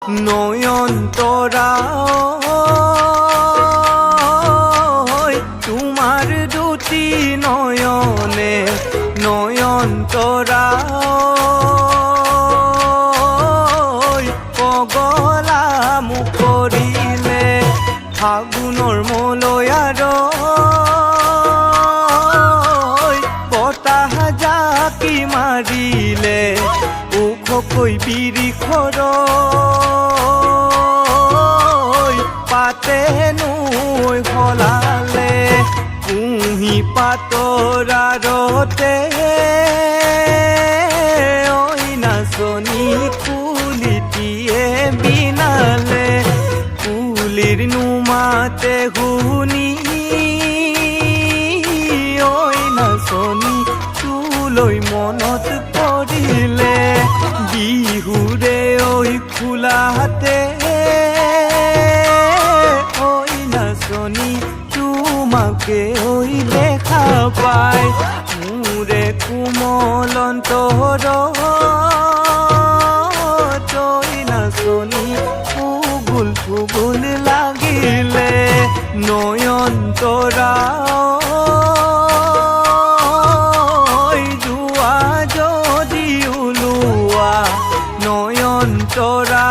নয়নতরা তোমার দুটি নয়নে নয়নতরা পগলা মুখ কৰিলে ফাগুনৰ মলয়াৰ বতাহ জাকি মাৰিলে ওখকৈ বিৰিখৰ পাতে নৈ সলালে কুঁহি পাতৰ আৰতে ঐ নাচনী কুলিটিয়ে বিনালে কুলিৰ নুমাতে শুনি ঐ নাচনী তোলৈ মনত পৰিলে বিহুৰে ঐ খোলাতে তোমাকে ওই দেখা পায় মোরে কোমল অন্তর তই নাচনী ফুগুল ফুগুল লাগিলে নয়নতৰা যোৱা যদি ওলোৱা নয়নতৰা